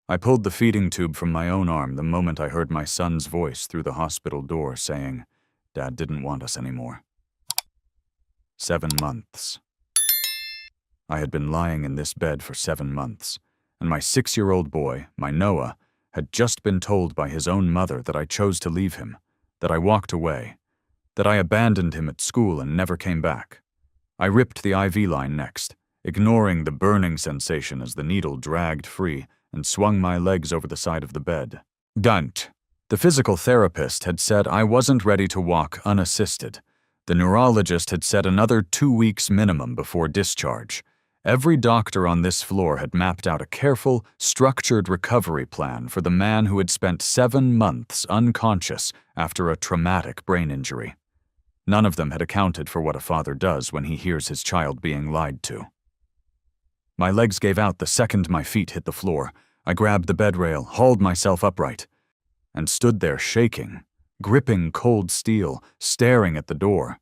I pulled the feeding tube from my own arm the moment I heard my son's voice through the hospital door saying, Dad didn't want us anymore. 7 months. I had been lying in this bed for 7 months, and my 6-year-old boy, my Noah, had just been told by his own mother that I chose to leave him, that I walked away, that I abandoned him at school and never came back. I ripped the IV line next, ignoring the burning sensation as the needle dragged free and swung my legs over the side of the bed. Don't. The physical therapist had said I wasn't ready to walk unassisted. The neurologist had said another 2 weeks minimum before discharge. Every doctor on this floor had mapped out a careful, structured recovery plan for the man who had spent 7 months unconscious after a traumatic brain injury. None of them had accounted for what a father does when he hears his child being lied to. My legs gave out the second my feet hit the floor. I grabbed the bed rail, hauled myself upright, and stood there shaking, gripping cold steel, staring at the door.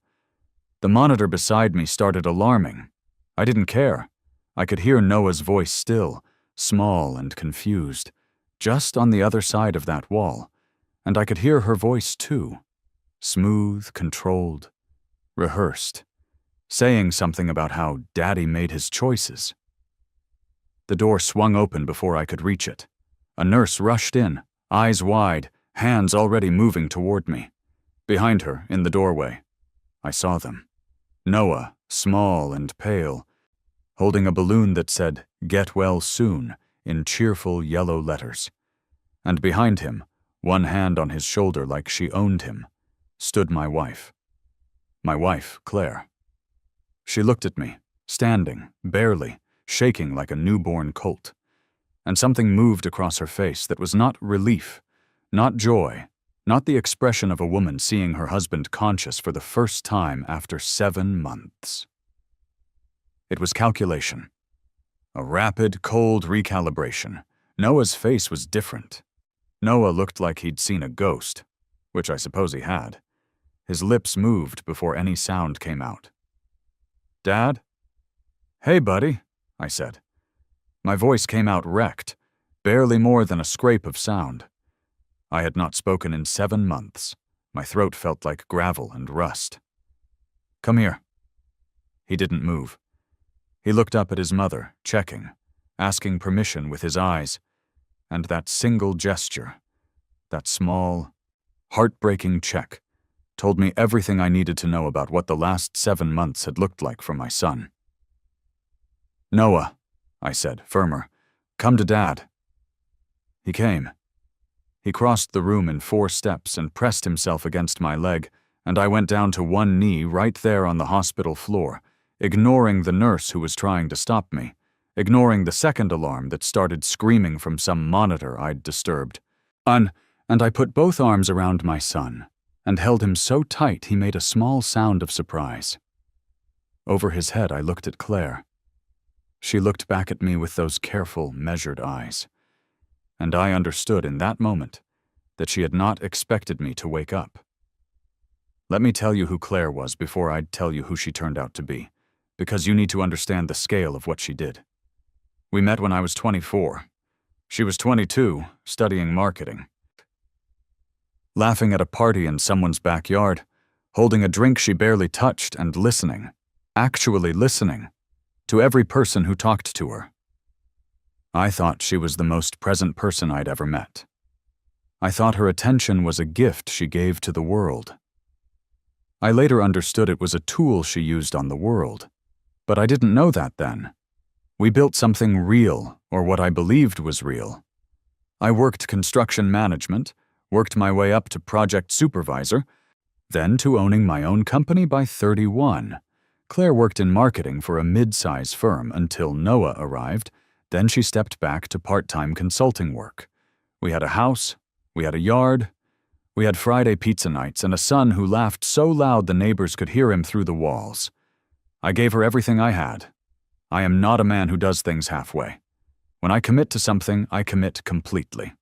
The monitor beside me started alarming. I didn't care. I could hear Noah's voice still, small and confused, just on the other side of that wall, and I could hear her voice too, smooth, controlled, rehearsed, saying something about how Daddy made his choices. The door swung open before I could reach it. A nurse rushed in, eyes wide, hands already moving toward me. Behind her, in the doorway, I saw them. Noah, small and pale, holding a balloon that said, "Get well soon," in cheerful yellow letters. And behind him, one hand on his shoulder like she owned him, stood my wife. My wife, Claire. She looked at me, standing, barely, shaking like a newborn colt. And something moved across her face that was not relief, not joy, not the expression of a woman seeing her husband conscious for the first time after 7 months. It was calculation. A rapid, cold recalibration. Noah's face was different. Noah looked like he'd seen a ghost, which I suppose he had. His lips moved before any sound came out. "Dad?" "Hey, buddy," I said. My voice came out wrecked, barely more than a scrape of sound. I had not spoken in 7 months. My throat felt like gravel and rust. "Come here." He didn't move. He looked up at his mother, checking, asking permission with his eyes, and that single gesture, that small, heartbreaking check, told me everything I needed to know about what the last 7 months had looked like for my son. "Noah," I said, firmer, "come to Dad." He came. He crossed the room in 4 steps and pressed himself against my leg, and I went down to one knee right there on the hospital floor, ignoring the nurse who was trying to stop me, ignoring the second alarm that started screaming from some monitor I'd disturbed. And I put both arms around my son and held him so tight he made a small sound of surprise. Over his head I looked at Claire. She looked back at me with those careful, measured eyes, and I understood in that moment that she had not expected me to wake up. Let me tell you who Claire was before I'd tell you who she turned out to be, because you need to understand the scale of what she did. We met when I was 24. She was 22, studying marketing. Laughing at a party in someone's backyard, holding a drink she barely touched and listening, actually listening, to every person who talked to her. I thought she was the most present person I'd ever met. I thought her attention was a gift she gave to the world. I later understood it was a tool she used on the world. But I didn't know that then. We built something real, or what I believed was real. I worked construction management, worked my way up to project supervisor, then to owning my own company by 31. Claire worked in marketing for a mid-size firm until Noah arrived, then she stepped back to part-time consulting work. We had a house, we had a yard, we had Friday pizza nights, and a son who laughed so loud the neighbors could hear him through the walls. I gave her everything I had. I am not a man who does things halfway. When I commit to something, I commit completely.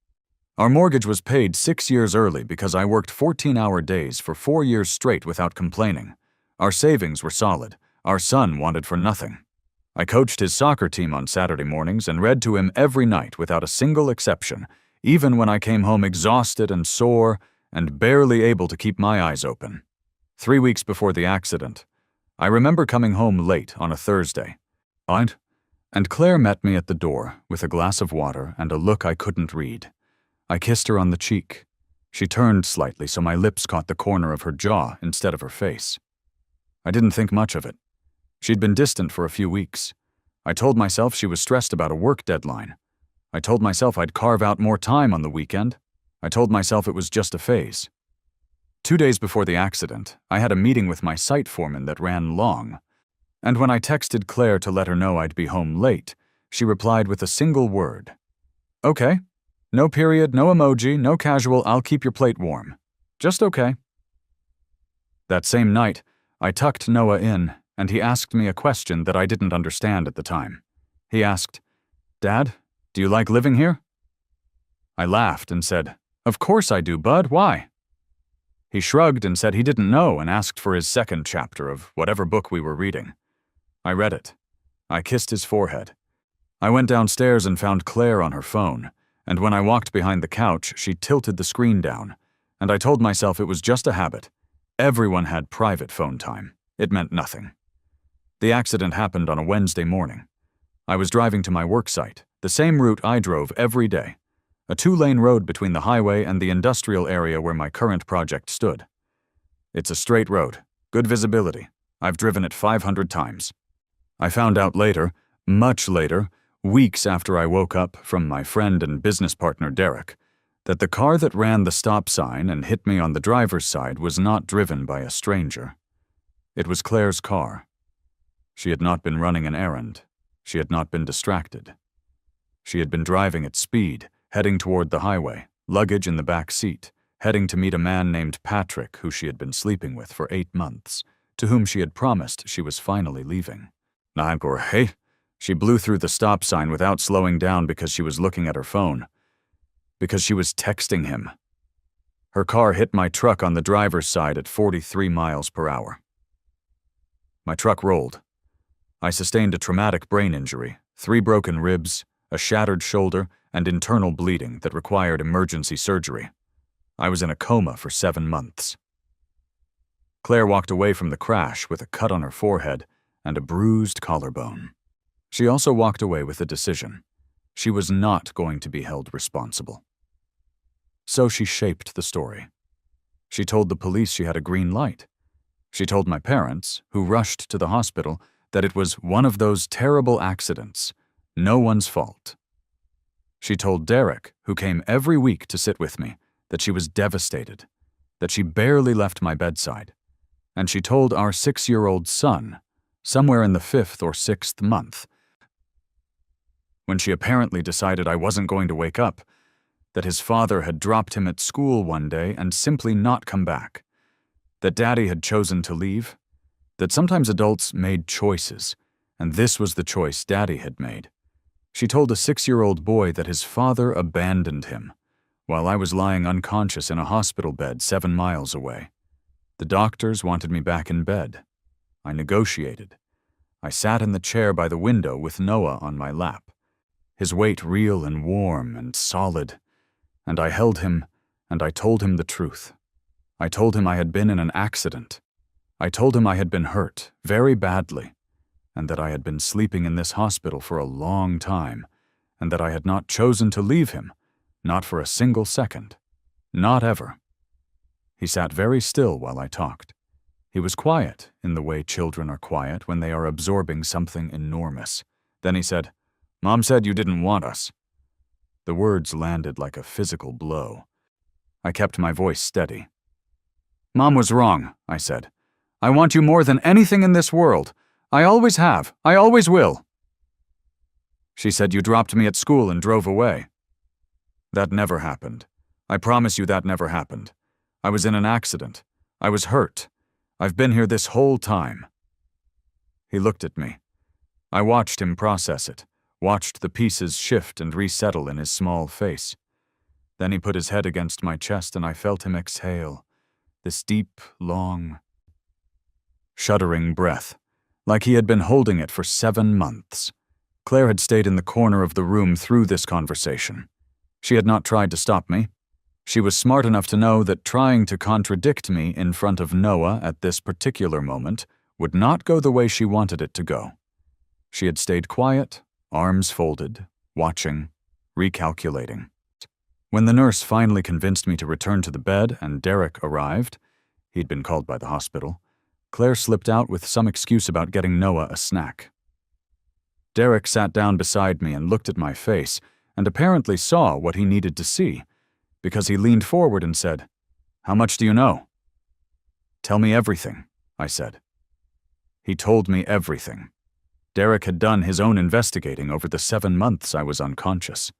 Our mortgage was paid 6 years early because I worked 14-hour days for 4 years straight without complaining. Our savings were solid. Our son wanted for nothing. I coached his soccer team on Saturday mornings and read to him every night without a single exception, even when I came home exhausted and sore and barely able to keep my eyes open. 3 weeks before the accident, I remember coming home late on a Thursday. And Claire met me at the door with a glass of water and a look I couldn't read. I kissed her on the cheek. She turned slightly so my lips caught the corner of her jaw instead of her face. I didn't think much of it. She'd been distant for a few weeks. I told myself she was stressed about a work deadline. I told myself I'd carve out more time on the weekend. I told myself it was just a phase. 2 days before the accident, I had a meeting with my site foreman that ran long. And when I texted Claire to let her know I'd be home late, she replied with a single word. "Okay. No period, no emoji, no casual, I'll keep your plate warm. Just okay." That same night, I tucked Noah in, and he asked me a question that I didn't understand at the time. He asked, "Dad, do you like living here?" I laughed and said, "Of course I do, bud, why?" He shrugged and said he didn't know and asked for his second chapter of whatever book we were reading. I read it. I kissed his forehead. I went downstairs and found Claire on her phone, and when I walked behind the couch, she tilted the screen down, and I told myself it was just a habit. Everyone had private phone time. It meant nothing. The accident happened on a Wednesday morning. I was driving to my work site, the same route I drove every day, a 2-lane road between the highway and the industrial area where my current project stood. It's a straight road, good visibility. I've driven it 500 times. I found out later, much later, weeks after I woke up from my friend and business partner Derek, that the car that ran the stop sign and hit me on the driver's side was not driven by a stranger. It was Claire's car. She had not been running an errand. She had not been distracted. She had been driving at speed, heading toward the highway, luggage in the back seat, heading to meet a man named Patrick who she had been sleeping with for 8 months, to whom she had promised she was finally leaving. She blew through the stop sign without slowing down because she was looking at her phone. Because she was texting him. Her car hit my truck on the driver's side at 43 miles per hour. My truck rolled. I sustained a traumatic brain injury, 3 broken ribs, a shattered shoulder, and internal bleeding that required emergency surgery. I was in a coma for 7 months. Claire walked away from the crash with a cut on her forehead and a bruised collarbone. She also walked away with a decision. She was not going to be held responsible. So she shaped the story. She told the police she had a green light. She told my parents, who rushed to the hospital, that it was one of those terrible accidents, no one's fault. She told Derek, who came every week to sit with me, that she was devastated, that she barely left my bedside. And she told our 6-year-old son, somewhere in the 5th or 6th month, when she apparently decided I wasn't going to wake up, that his father had dropped him at school one day and simply not come back, that Daddy had chosen to leave, that sometimes adults made choices, and this was the choice Daddy had made. She told a 6-year-old boy that his father abandoned him, while I was lying unconscious in a hospital bed 7 miles away. The doctors wanted me back in bed. I negotiated. I sat in the chair by the window with Noah on my lap, his weight real and warm and solid, and I held him and I told him the truth. I told him I had been in an accident. I told him I had been hurt, very badly, and that I had been sleeping in this hospital for a long time, and that I had not chosen to leave him, not for a single second, not ever. He sat very still while I talked. He was quiet in the way children are quiet when they are absorbing something enormous. Then he said, "Mom said you didn't want us." The words landed like a physical blow. I kept my voice steady. "Mom was wrong," I said. "I want you more than anything in this world. I always have. I always will." She said you dropped me at school and drove away. That never happened. I promise you that never happened. I was in an accident. I was hurt. I've been here this whole time. He looked at me. I watched him process it, watched the pieces shift and resettle in his small face. Then he put his head against my chest and I felt him exhale, this deep, long, shuddering breath, like he had been holding it for 7 months. Claire had stayed in the corner of the room through this conversation. She had not tried to stop me. She was smart enough to know that trying to contradict me in front of Noah at this particular moment would not go the way she wanted it to go. She had stayed quiet, arms folded, watching, recalculating. When the nurse finally convinced me to return to the bed and Derek arrived, he'd been called by the hospital, Claire slipped out with some excuse about getting Noah a snack. Derek sat down beside me and looked at my face and apparently saw what he needed to see, because he leaned forward and said, "How much do you know?" "Tell me everything," I said. He told me everything. Derek had done his own investigating over the 7 months I was unconscious.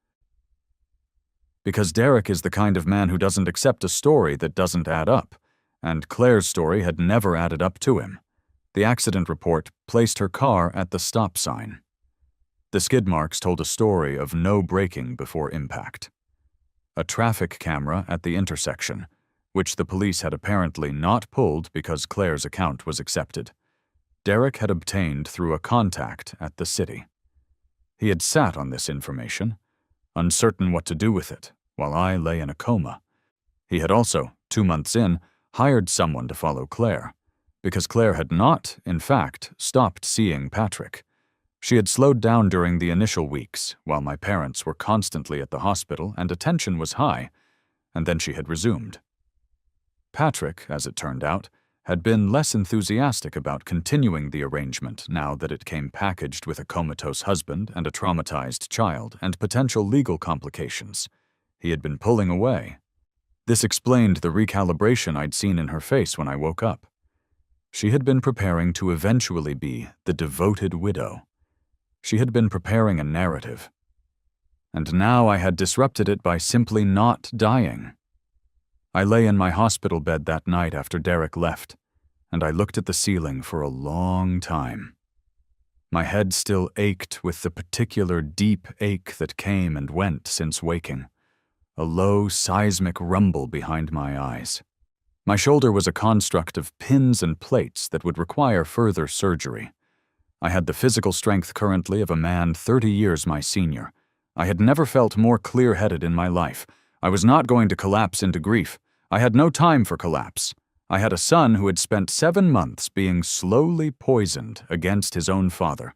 Because Derek is the kind of man who doesn't accept a story that doesn't add up, and Claire's story had never added up to him. The accident report placed her car at the stop sign. The skid marks told a story of no braking before impact. A traffic camera at the intersection, which the police had apparently not pulled because Claire's account was accepted, Derek had obtained through a contact at the city. He had sat on this information, uncertain what to do with it, while I lay in a coma. He had also, 2 months in, hired someone to follow Claire, because Claire had not, in fact, stopped seeing Patrick. She had slowed down during the initial weeks, while my parents were constantly at the hospital and attention was high, and then she had resumed. Patrick, as it turned out, had been less enthusiastic about continuing the arrangement now that it came packaged with a comatose husband and a traumatized child and potential legal complications. He had been pulling away. This explained the recalibration I'd seen in her face when I woke up. She had been preparing to eventually be the devoted widow. She had been preparing a narrative. And now I had disrupted it by simply not dying. I lay in my hospital bed that night after Derek left, and I looked at the ceiling for a long time. My head still ached with the particular deep ache that came and went since waking, a low seismic rumble behind my eyes. My shoulder was a construct of pins and plates that would require further surgery. I had the physical strength currently of a man 30 years my senior. I had never felt more clear-headed in my life. I was not going to collapse into grief. I had no time for collapse. I had a son who had spent 7 months being slowly poisoned against his own father.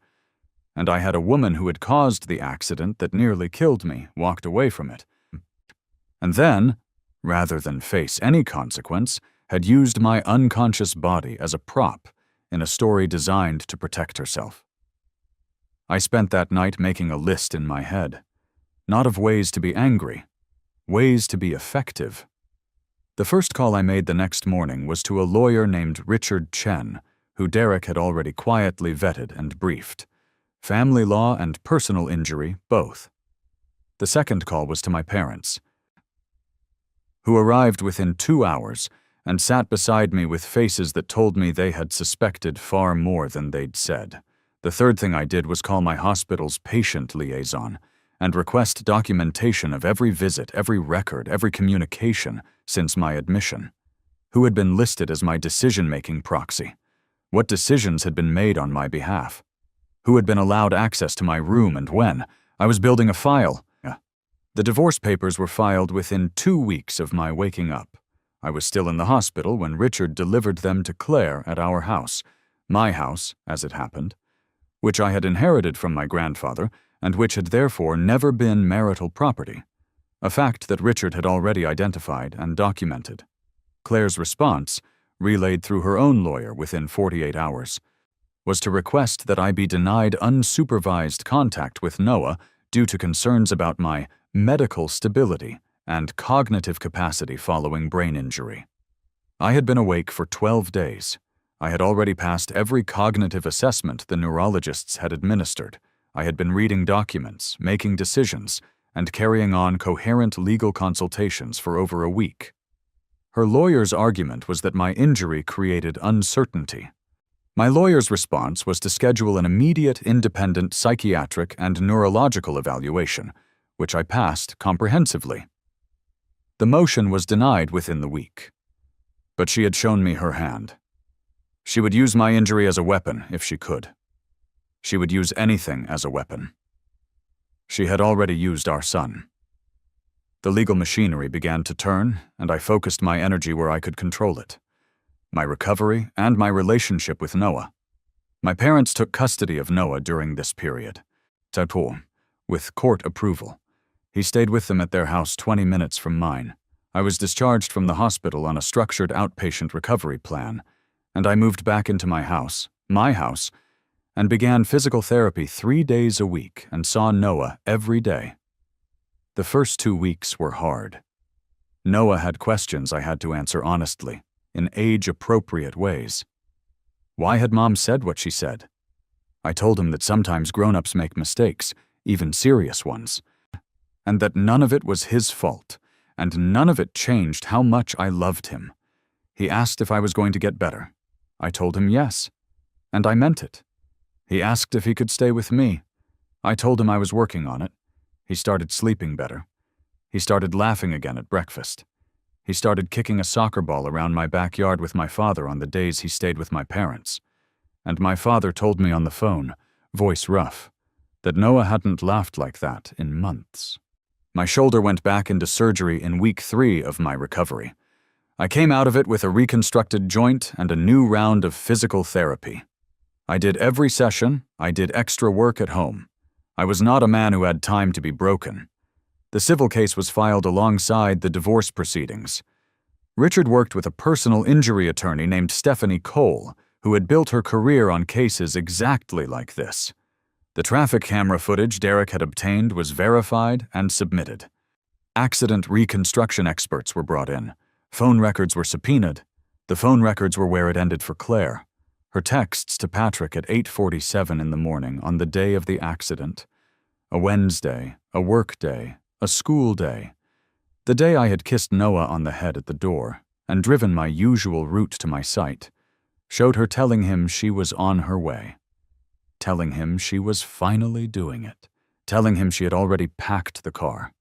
And I had a woman who had caused the accident that nearly killed me, walked away from it. And then, rather than face any consequence, had used my unconscious body as a prop in a story designed to protect herself. I spent that night making a list in my head, not of ways to be angry, ways to be effective. The first call I made the next morning was to a lawyer named Richard Chen, who Derek had already quietly vetted and briefed. Family law and personal injury, both. The second call was to my parents, who arrived within 2 hours and sat beside me with faces that told me they had suspected far more than they'd said. The third thing I did was call my hospital's patient liaison and request documentation of every visit, every record, every communication since my admission. Who had been listed as my decision-making proxy? What decisions had been made on my behalf? Who had been allowed access to my room and when? I was building a file. The divorce papers were filed within 2 weeks of my waking up. I was still in the hospital when Richard delivered them to Claire at our house, my house, as it happened, which I had inherited from my grandfather and which had therefore never been marital property, a fact that Richard had already identified and documented. Claire's response, relayed through her own lawyer within 48 hours, was to request that I be denied unsupervised contact with Noah due to concerns about my medical stability and cognitive capacity following brain injury. I had been awake for 12 days. I had already passed every cognitive assessment the neurologists had administered. I had been reading documents, making decisions, and carrying on coherent legal consultations for over a week. Her lawyer's argument was that my injury created uncertainty. My lawyer's response was to schedule an immediate independent psychiatric and neurological evaluation, which I passed comprehensively. The motion was denied within the week, but she had shown me her hand. She would use my injury as a weapon if she could. She would use anything as a weapon. She had already used our son. The legal machinery began to turn, and I focused my energy where I could control it. My recovery and my relationship with Noah. My parents took custody of Noah during this period, with court approval. He stayed with them at their house 20 minutes from mine. I was discharged from the hospital on a structured outpatient recovery plan, and I moved back into my house, and began physical therapy 3 days a week and saw Noah every day. The first 2 weeks were hard. Noah had questions I had to answer honestly, in age-appropriate ways. Why had Mom said what she said? I told him that sometimes grown-ups make mistakes, even serious ones, and that none of it was his fault, and none of it changed how much I loved him. He asked if I was going to get better. I told him yes, and I meant it. He asked if he could stay with me. I told him I was working on it. He started sleeping better. He started laughing again at breakfast. He started kicking a soccer ball around my backyard with my father on the days he stayed with my parents. And my father told me on the phone, voice rough, that Noah hadn't laughed like that in months. My shoulder went back into surgery in week 3 of my recovery. I came out of it with a reconstructed joint and a new round of physical therapy. I did every session. I did extra work at home. I was not a man who had time to be broken. The civil case was filed alongside the divorce proceedings. Richard worked with a personal injury attorney named Stephanie Cole, who had built her career on cases exactly like this. The traffic camera footage Derek had obtained was verified and submitted. Accident reconstruction experts were brought in. Phone records were subpoenaed. The phone records were where it ended for Claire. Her texts to Patrick at 8:47 in the morning on the day of the accident. A Wednesday, a work day, a school day. The day I had kissed Noah on the head at the door and driven my usual route to my site, showed her telling him she was on her way. Telling him she was finally doing it. Telling him she had already packed the car.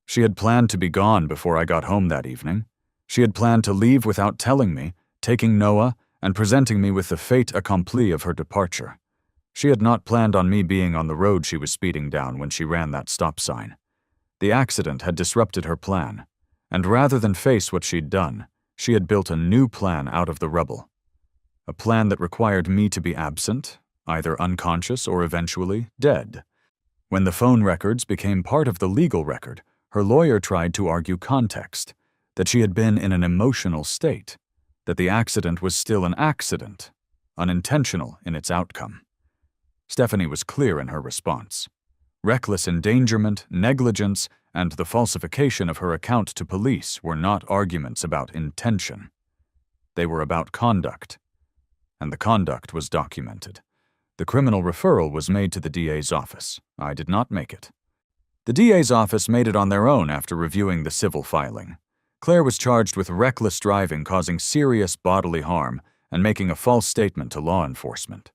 She had planned to be gone before I got home that evening. She had planned to leave without telling me, taking Noah and presenting me with the fait accompli of her departure. She had not planned on me being on the road she was speeding down when she ran that stop sign. The accident had disrupted her plan, and rather than face what she'd done, she had built a new plan out of the rubble. A plan that required me to be absent, either unconscious or eventually dead. When the phone records became part of the legal record, her lawyer tried to argue context, that she had been in an emotional state, that the accident was still an accident, unintentional in its outcome. Stephanie was clear in her response. Reckless endangerment, negligence, and the falsification of her account to police were not arguments about intention. They were about conduct, and the conduct was documented. The criminal referral was made to the DA's office. I did not make it. The DA's office made it on their own after reviewing the civil filing. Claire was charged with reckless driving causing serious bodily harm and making a false statement to law enforcement.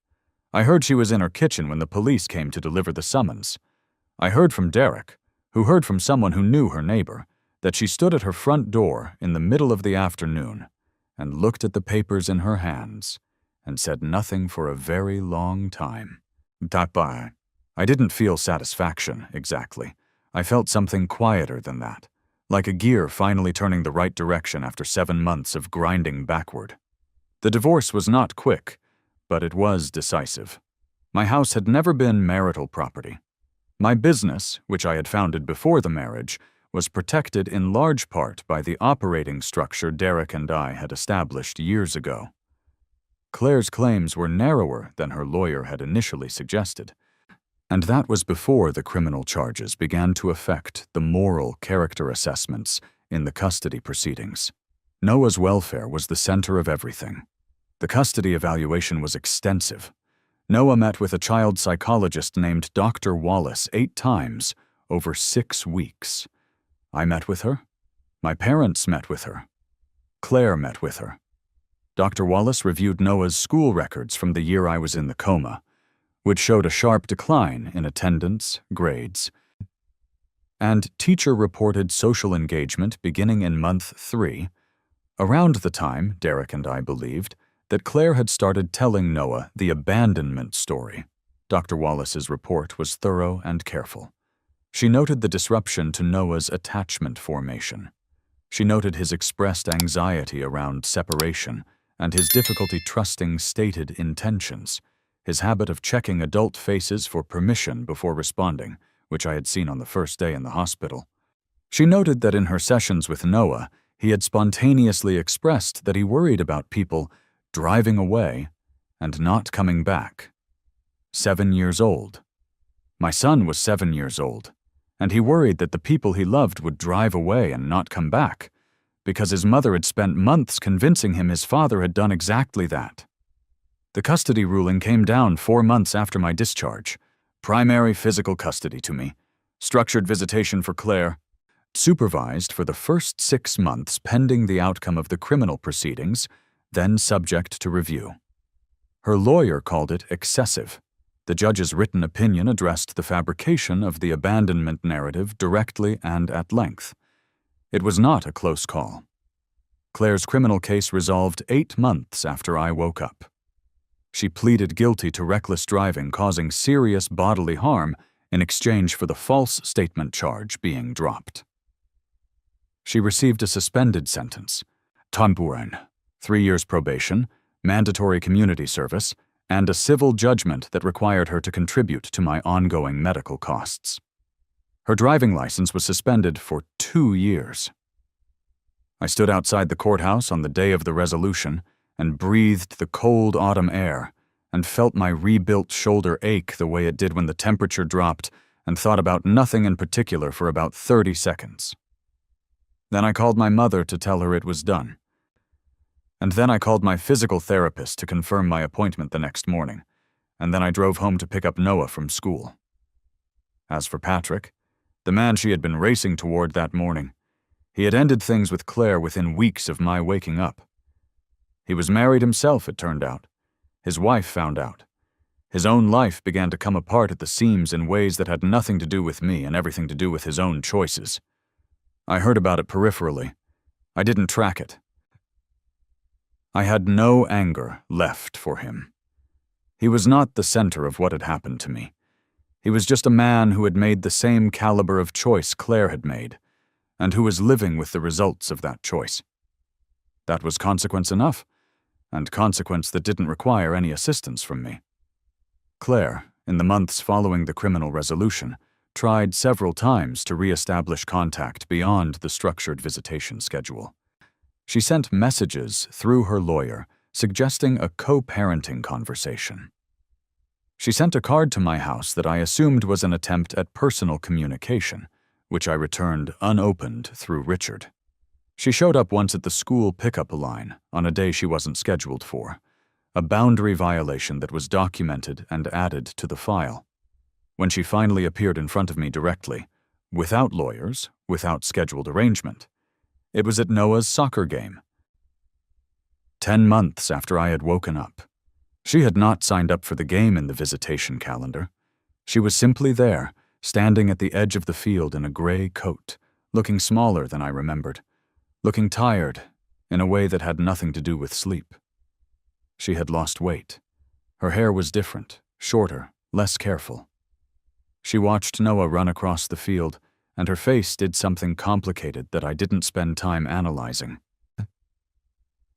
I heard she was in her kitchen when the police came to deliver the summons. I heard from Derek, who heard from someone who knew her neighbor, that she stood at her front door in the middle of the afternoon and looked at the papers in her hands and said nothing for a very long time. I didn't feel satisfaction, exactly. I felt something quieter than that, like a gear finally turning the right direction after 7 months of grinding backward. The divorce was not quick, but it was decisive. My house had never been marital property. My business, which I had founded before the marriage, was protected in large part by the operating structure Derek and I had established years ago. Claire's claims were narrower than her lawyer had initially suggested, and that was before the criminal charges began to affect the moral character assessments in the custody proceedings. Noah's welfare was the center of everything. The custody evaluation was extensive. Noah met with a child psychologist named Dr. Wallace 8 times over 6 weeks. I met with her. My parents met with her. Claire met with her. Dr. Wallace reviewed Noah's school records from the year I was in the coma, which showed a sharp decline in attendance, grades, and teacher-reported social engagement beginning in month 3, around the time, Derek and I believed, that Claire had started telling Noah the abandonment story. Dr. Wallace's report was thorough and careful. She noted the disruption to Noah's attachment formation. She noted his expressed anxiety around separation and his difficulty trusting stated intentions, his habit of checking adult faces for permission before responding, which I had seen on the first day in the hospital. She noted that in her sessions with Noah, he had spontaneously expressed that he worried about people driving away and not coming back. 7 years old. My son was 7 years old, and he worried that the people he loved would drive away and not come back, because his mother had spent months convincing him his father had done exactly that. The custody ruling came down 4 months after my discharge. Primary physical custody to me, structured visitation for Claire, supervised for the first 6 months pending the outcome of the criminal proceedings, then subject to review. Her lawyer called it excessive. The judge's written opinion addressed the fabrication of the abandonment narrative directly and at length. It was not a close call. Claire's criminal case resolved 8 months after I woke up. She pleaded guilty to reckless driving causing serious bodily harm in exchange for the false statement charge being dropped. She received a suspended sentence, temporären, 3 years probation, mandatory community service, and a civil judgment that required her to contribute to my ongoing medical costs. Her driving license was suspended for 2 years. I stood outside the courthouse on the day of the resolution and breathed the cold autumn air and felt my rebuilt shoulder ache the way it did when the temperature dropped and thought about nothing in particular for about 30 seconds. Then I called my mother to tell her it was done. And then I called my physical therapist to confirm my appointment the next morning, and then I drove home to pick up Noah from school. As for Patrick, the man she had been racing toward that morning, he had ended things with Claire within weeks of my waking up. He was married himself, it turned out. His wife found out. His own life began to come apart at the seams in ways that had nothing to do with me and everything to do with his own choices. I heard about it peripherally. I didn't track it. I had no anger left for him. He was not the center of what had happened to me. He was just a man who had made the same caliber of choice Claire had made, and who was living with the results of that choice. That was consequence enough, and consequence that didn't require any assistance from me. Claire, in the months following the criminal resolution, tried several times to re-establish contact beyond the structured visitation schedule. She sent messages through her lawyer suggesting a co-parenting conversation. She sent a card to my house that I assumed was an attempt at personal communication, which I returned unopened through Richard. She showed up once at the school pickup line on a day she wasn't scheduled for, a boundary violation that was documented and added to the file. When she finally appeared in front of me directly, without lawyers, without scheduled arrangement, it was at Noah's soccer game. 10 months after I had woken up. She had not signed up for the game in the visitation calendar. She was simply there, standing at the edge of the field in a gray coat, looking smaller than I remembered, looking tired in a way that had nothing to do with sleep. She had lost weight. Her hair was different, shorter, less careful. She watched Noah run across the field, and her face did something complicated that I didn't spend time analyzing.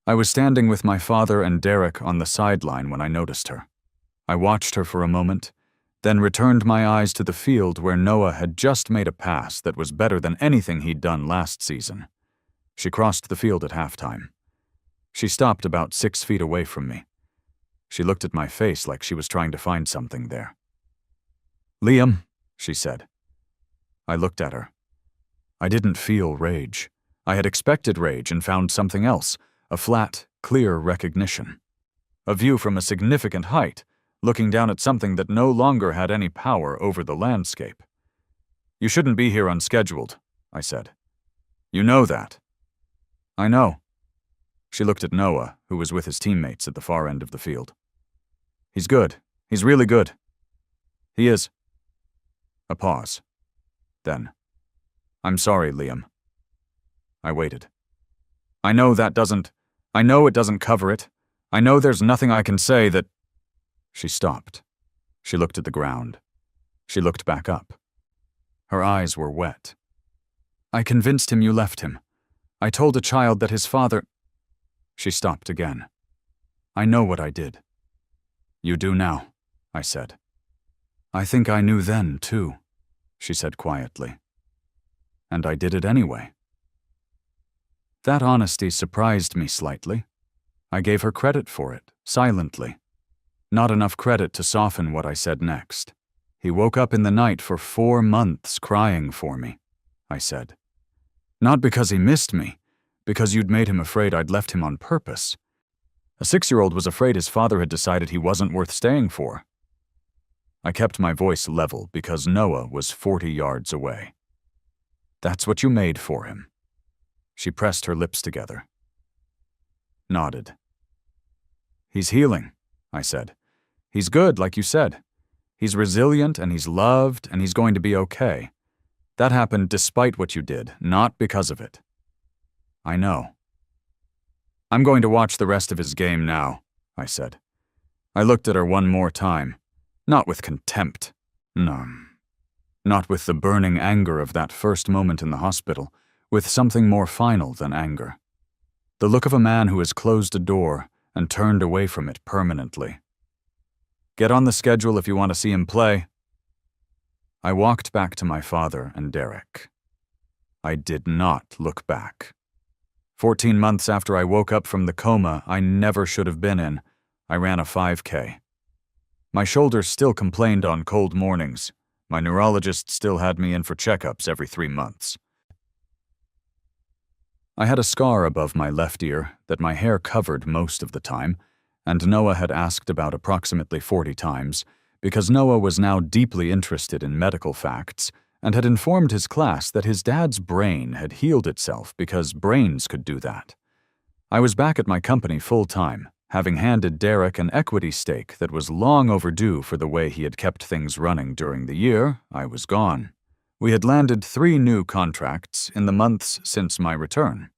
I was standing with my father and Derek on the sideline when I noticed her. I watched her for a moment, then returned my eyes to the field where Noah had just made a pass that was better than anything he'd done last season. She crossed the field at halftime. She stopped about 6 feet away from me. She looked at my face like she was trying to find something there. "Liam," she said. I looked at her. I didn't feel rage. I had expected rage and found something else, a flat, clear recognition. A view from a significant height, looking down at something that no longer had any power over the landscape. "You shouldn't be here unscheduled," I said. "You know that." "I know." She looked at Noah, who was with his teammates at the far end of the field. "He's good. He's really good." "He is." A pause. Then, "I'm sorry, Liam." I waited. I know it doesn't cover it. I know there's nothing I can say that—" She stopped. She looked at the ground. She looked back up. Her eyes were wet. "I convinced him you left him. I told a child that his father—" She stopped again. "I know what I did." "You do now," I said. "I think I knew then, too," she said quietly. "And I did it anyway." That honesty surprised me slightly. I gave her credit for it, silently. Not enough credit to soften what I said next. "He woke up in the night for 4 months crying for me," I said. "Not because he missed me, because you'd made him afraid I'd left him on purpose. A 6-year-old was afraid his father had decided he wasn't worth staying for." I kept my voice level because Noah was 40 yards away. "That's what you made for him." She pressed her lips together. Nodded. "He's healing," I said. "He's good, like you said. He's resilient and he's loved and he's going to be okay. That happened despite what you did, not because of it." "I know." "I'm going to watch the rest of his game now," I said. I looked at her one more time, not with contempt. No. Not with the burning anger of that first moment in the hospital, with something more final than anger. The look of a man who has closed a door and turned away from it permanently. "Get on the schedule if you want to see him play." I walked back to my father and Derek. I did not look back. 14 months after I woke up from the coma I never should have been in, I ran a 5K. My shoulders still complained on cold mornings. My neurologist still had me in for checkups every 3 months. I had a scar above my left ear that my hair covered most of the time, and Noah had asked about approximately 40 times, because Noah was now deeply interested in medical facts and had informed his class that his dad's brain had healed itself because brains could do that. I was back at my company full-time, having handed Derek an equity stake that was long overdue for the way he had kept things running during the year I was gone. We had landed 3 new contracts in the months since my return.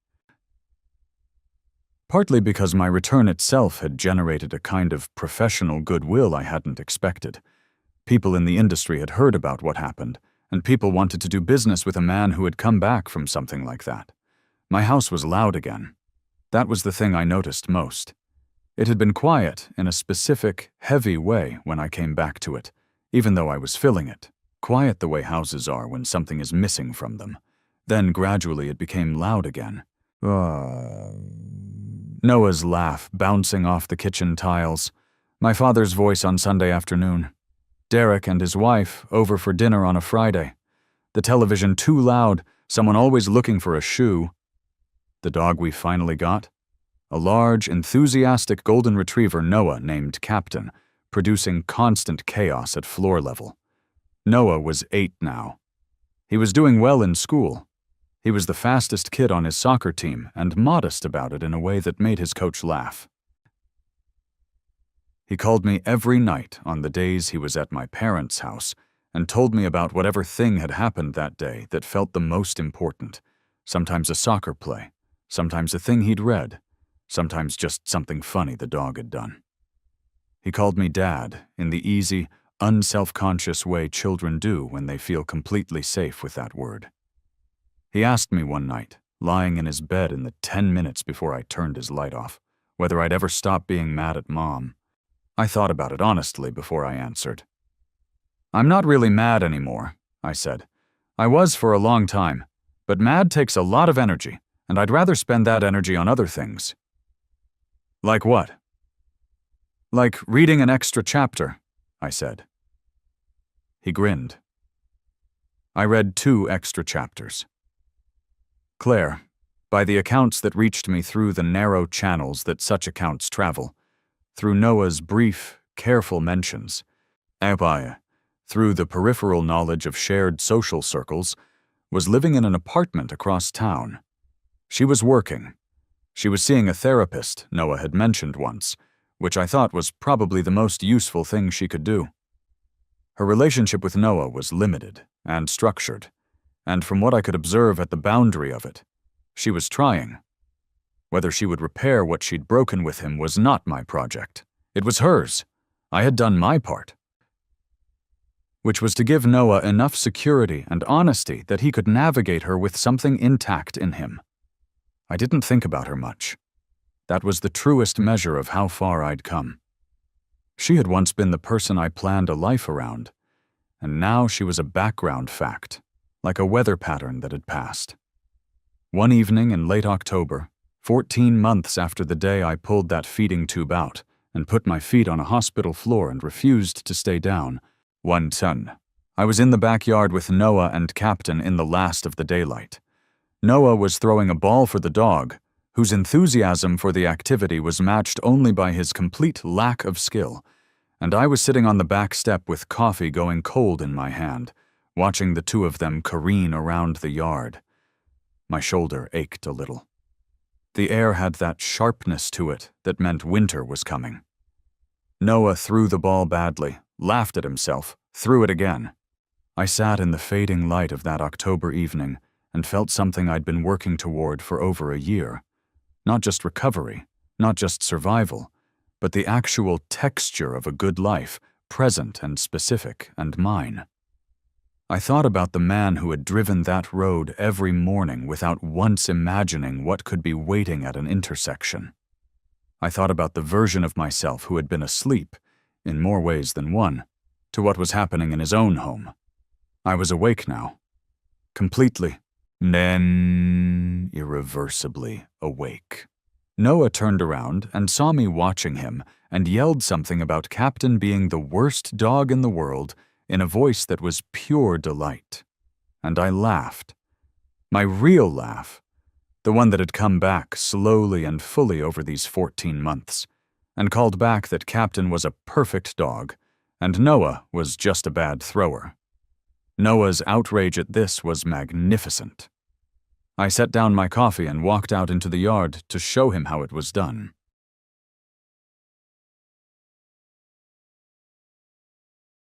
Partly because my return itself had generated a kind of professional goodwill I hadn't expected. People in the industry had heard about what happened, and people wanted to do business with a man who had come back from something like that. My house was loud again. That was the thing I noticed most. It had been quiet in a specific, heavy way when I came back to it, even though I was filling it. Quiet the way houses are when something is missing from them. Then gradually it became loud again. Noah's laugh bouncing off the kitchen tiles. My father's voice on Sunday afternoon. Derek and his wife over for dinner on a Friday. The television too loud, someone always looking for a shoe. The dog we finally got? A large, enthusiastic golden retriever Noah named Captain, producing constant chaos at floor level. Noah was 8 now. He was doing well in school. He was the fastest kid on his soccer team and modest about it in a way that made his coach laugh. He called me every night on the days he was at my parents' house and told me about whatever thing had happened that day that felt the most important. Sometimes a soccer play, sometimes a thing he'd read, sometimes just something funny the dog had done. He called me Dad in the easy, unself-conscious way children do when they feel completely safe with that word. He asked me one night, lying in his bed in the 10 minutes before I turned his light off, whether I'd ever stop being mad at Mom. I thought about it honestly before I answered. "I'm not really mad anymore," I said. "I was for a long time, but mad takes a lot of energy, and I'd rather spend that energy on other things." "Like what?" "Like reading an extra chapter," I said. He grinned. I read 2 extra chapters. Claire, by the accounts that reached me through the narrow channels that such accounts travel, through Noah's brief, careful mentions, through the peripheral knowledge of shared social circles, was living in an apartment across town. She was working. She was seeing a therapist Noah had mentioned once, which I thought was probably the most useful thing she could do. Her relationship with Noah was limited and structured, and from what I could observe at the boundary of it, she was trying. Whether she would repair what she'd broken with him was not my project. It was hers. I had done my part, which was to give Noah enough security and honesty that he could navigate her with something intact in him. I didn't think about her much. That was the truest measure of how far I'd come. She had once been the person I planned a life around, and now she was a background fact, like a weather pattern that had passed. One evening in late October, 14 months after the day I pulled that feeding tube out and put my feet on a hospital floor and refused to stay down, one son, I was in the backyard with Noah and Captain in the last of the daylight. Noah was throwing a ball for the dog, whose enthusiasm for the activity was matched only by his complete lack of skill, and I was sitting on the back step with coffee going cold in my hand, watching the two of them careen around the yard. My shoulder ached a little. The air had that sharpness to it that meant winter was coming. Noah threw the ball badly, laughed at himself, threw it again. I sat in the fading light of that October evening and felt something I'd been working toward for over a year. Not just recovery, not just survival, but the actual texture of a good life, present and specific and mine. I thought about the man who had driven that road every morning without once imagining what could be waiting at an intersection. I thought about the version of myself who had been asleep, in more ways than one, to what was happening in his own home. I was awake now. Completely, then irreversibly awake. Noah turned around and saw me watching him and yelled something about Captain being the worst dog in the world in a voice that was pure delight. And I laughed. My real laugh, the one that had come back slowly and fully over these 14 months, and called back that Captain was a perfect dog, and Noah was just a bad thrower. Noah's outrage at this was magnificent. I set down my coffee and walked out into the yard to show him how it was done.